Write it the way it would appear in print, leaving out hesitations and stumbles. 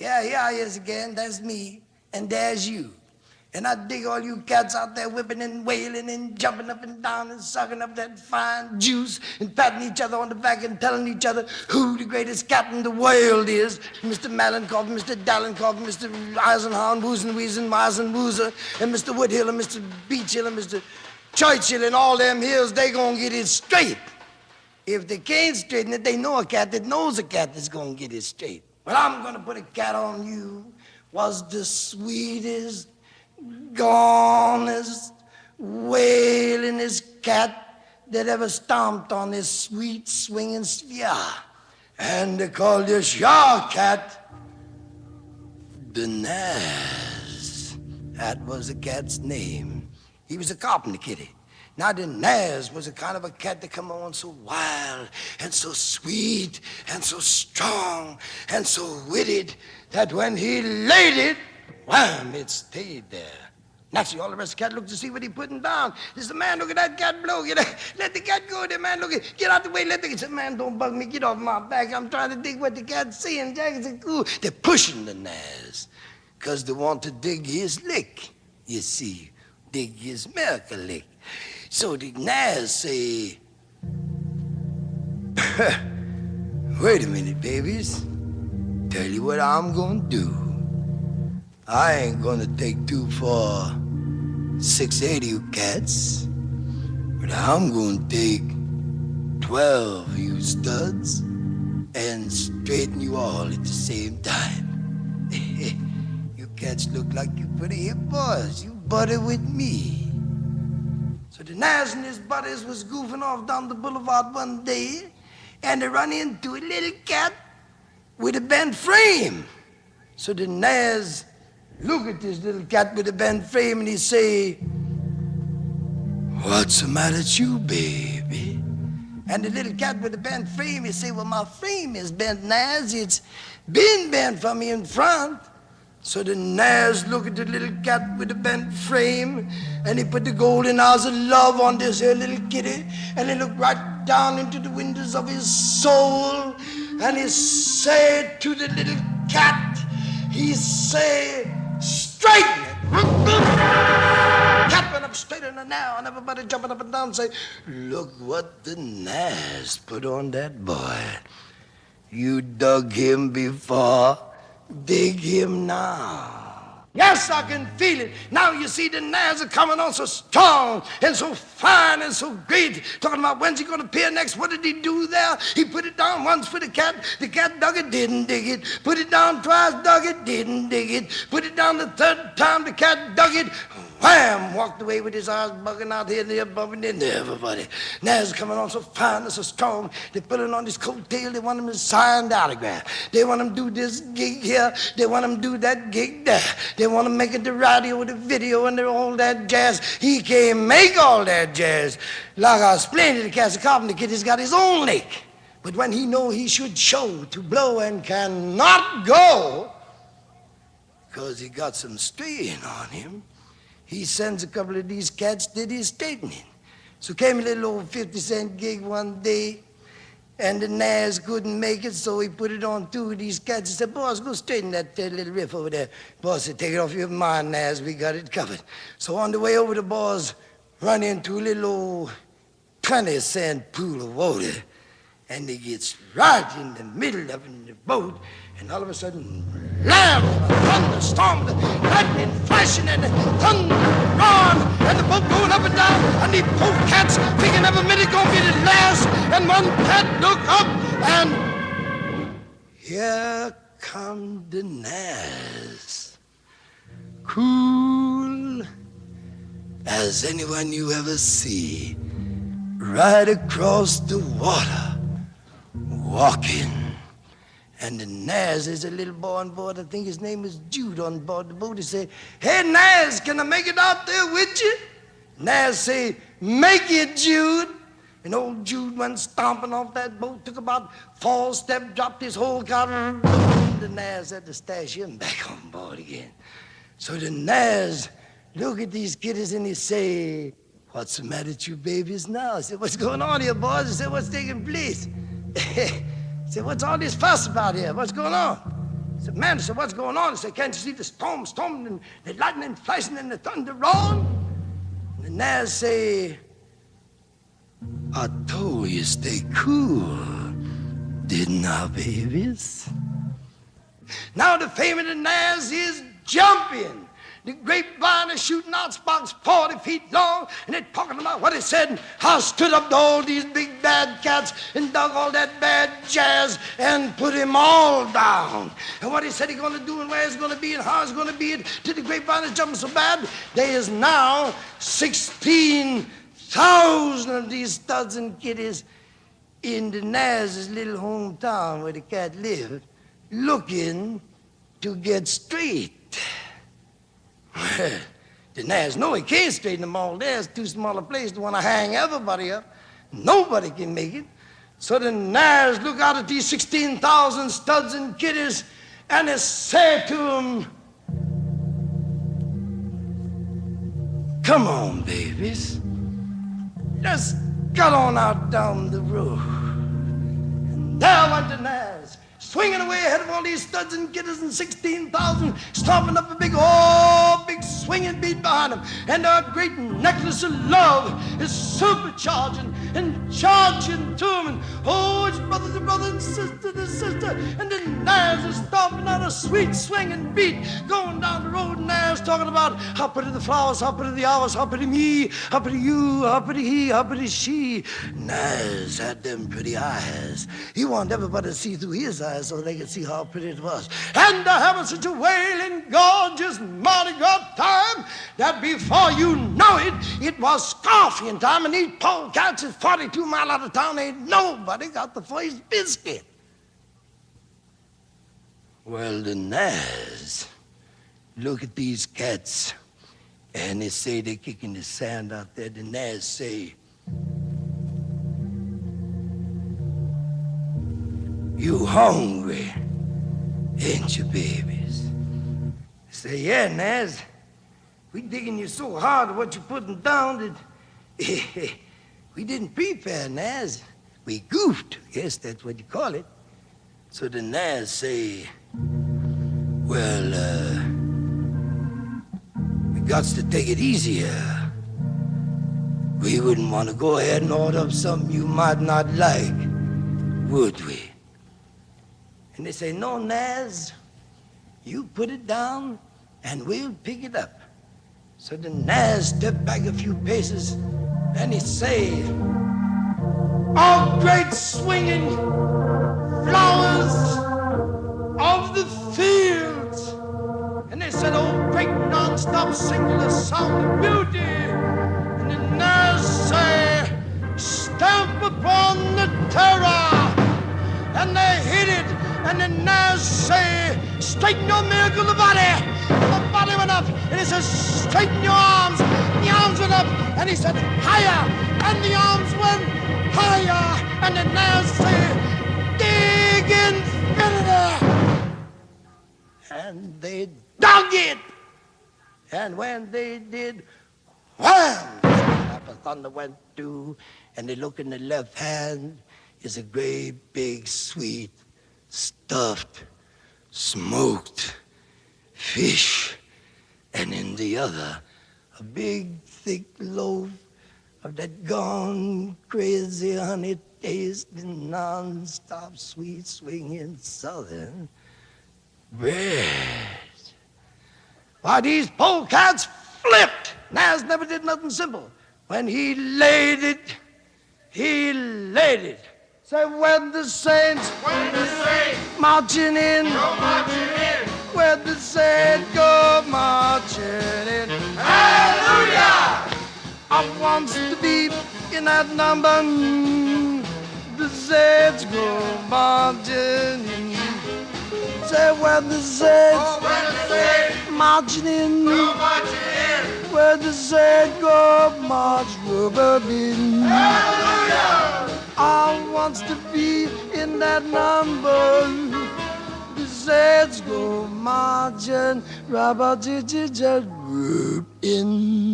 Yeah, here I is again, that's me, and there's you. And I dig all you cats out there whipping and wailing and jumping up and down and sucking up that fine juice and patting each other on the back and telling each other who the greatest cat in the world is. Mr. Malenkov, Mr. Dalenkov, Mr. Eisenhower, Woozen, Weezen, Meisen, Woozer, and Mr. Woodhill and Mr. Beachhill and Mr. Churchill and all them hills, they gonna get it straight. If they can't straighten it, they know a cat that knows a cat that's gonna get it straight. But I'm gonna put a cat on you was the sweetest, gonest, wailingest cat that ever stomped on this sweet swinging sphere. And they called this your cat the Nazz. That was the cat's name. He was a carpenter kitty. Now the Nazz was a kind of a cat that come on so wild and so sweet and so strong and so witted that when he laid it, wham, it stayed there. Naturally, all the rest of the cat looked to see what he putting down. There's the man, look at that cat blow. Let the cat go there, man. Look, get out the way. Let the cat. Man, don't bug me. Get off my back. I'm trying to dig what the cat's saying. Jack said, cool. They're pushing the Nazz because they want to dig his lick, you see. Dig his miracle lick. So the Nazz say, wait a minute, babies. Tell you what I'm gonna do. I ain't gonna take 2 for 680 you cats, but I'm gonna take 12 of you studs and straighten you all at the same time. You cats look like you pretty hip boys. You buddy with me. So the Nazz and his buddies was goofing off down the boulevard one day, and they run into a little cat with a bent frame. So the Nazz look at this little cat with a bent frame and he say, what's the matter with you, baby? And the little cat with the bent frame, he say, well, my frame is bent, Nazz. It's been bent for me in front. So the Nazz look at the little cat with the bent frame and he put the golden eyes of love on this here little kitty and he looked right down into the windows of his soul and he said to the little cat, he said, straighten it. Cat went up straighter than now, and everybody jumping up and down say, look what the Nazz put on that boy. You dug him before, dig him now. Yes, I can feel it. Now you see the Nazz are coming on so strong and so fine and so great. Talking about when's he going to appear next? What did he do there? He put it down once for the cat dug it, didn't dig it. Put it down twice, dug it, didn't dig it. Put it down the third time, the cat dug it. Wham! Walked away with his eyes bugging out here and there, bumping into everybody. Nazz coming on so fine and so strong. They pulling on his coattail. They want him to sign the autograph. They want him to do this gig here. They want him to do that gig there. They want to make it the radio, the video, and all that jazz. He can't make all that jazz. Like I explained to the cat, the carpenter kid, he's got his own lick. But when he know he should show to blow and cannot go, because he got some strain on him, he sends a couple of these cats, did his straightening. So came a little old 50-cent gig one day, and the Nazz couldn't make it, so he put it on 2 of these cats. He said, boys, go straighten that little riff over there. Boss said, take it off your mind, Nazz, we got it covered. So on the way over, the boys run into a little old 20-cent pool of water, and they gets right in the middle of the boat, and all of a sudden, blam, a thunderstorm, the lightning flashing and the thunder roaring, and the boat going up and down, and the poor cats thinking every minute gonna be the last, and one cat look up, and here come the Nazz, cool as anyone you ever see, right across the water, walking. And the Nazz is a little boy on board. I think his name is Jude on board the boat. He said, hey, Nazz, can I make it out there with you? Nazz say, make it, Jude. And old Jude went stomping off that boat, took about 4 steps, dropped his whole car. The Nazz had to stash him back on board again. So the Nazz look at these kiddies and he say, what's the matter with you babies now? I said, what's going on here, boys? I said, what's taking place? I said, what's all this fuss about here? What's going on? said, man, I said, what's going on? I said, can't you see the storm storming and the lightning flashing and the thunder roaring? And the Nazz say, I told you stay cool, didn't I, babies? Now the fame of the Nazz is jumping. The grapevine is shooting out sparks 40 feet long, and they're talking about what he said. And I stood up to all these big bad cats and dug all that bad jazz and put him all down. And what he said he's going to do and where he's going to be and how he's going to be it till the grapevine is jumping so bad, there is now 16,000 of these studs and kiddies in the Nazz's little hometown where the cat lived, looking to get straight. Well, the Nazz know he can't straighten them all. There's too small a place to want to hang everybody up. Nobody can make it. So the Nazz look out at these 16,000 studs and kiddies and they say to them, come on, babies. Just cut on out down the road. And there went the Nazz, swinging away ahead of all these studs and kiddies and 16,000, stomping up a big swinging beat behind them. And our great necklace of love is supercharging and charging to them. And oh, it's brother to brother and sister to sister. And the Nazz is stomping out a sweet swinging beat, going down the road. Nazz talking about how pretty the flowers, how pretty the hours, how pretty me, how pretty you, how pretty he, how pretty she. Nazz had them pretty eyes. He wanted everybody to see through his eyes so they could see how pretty it was. And to have such a wailing, gorgeous, Mardi Gras time that before you know it, it was scorpion time, and these polecats is 42 miles out of town. Ain't nobody got the first biscuit. Well, the Nazz look at these cats, and they say they're kicking the sand out there. The Nazz say, you hungry, ain't you, babies? I say, yeah, Nazz. We digging you so hard what you putting down that we didn't prepare, Nazz. We goofed. Yes, that's what you call it. So the Nazz say, well, we got to take it easier. We wouldn't want to go ahead and order up something you might not like, would we? And they say, no, Nazz, you put it down and we'll pick it up. So the Nazz stepped back a few paces and he say, oh, great swinging flowers of the fields. And they said, oh, great non-stop singular sound of beauty. And the Nazz say, stamp upon the terror. And they hit it. And the Nazz say, straighten your miracle the body. The body went up, and he said, straighten your arms. The arms went up, and he said, higher. And the arms went higher. And the Nazz say, dig infinity. And they dug it. And when they did, wham! The thunder went through, and they look in the left hand is a great big sweet stuffed, smoked fish, and in the other, a big, thick loaf of that gone crazy honey tasting, non-stop, sweet, swinging southern bread. Why, these polecats flipped. Nazz never did nothing simple. When he laid it, he laid it. Say, when the saints marching in, go marching in, when the saints go marching in, hallelujah! I wants to be in that number. The saints go marching in. Say, when the saints marching in, go marching in, when the saints go march rubber in. hallelujah! I wants to be in that number. The saints go marching, rubber in.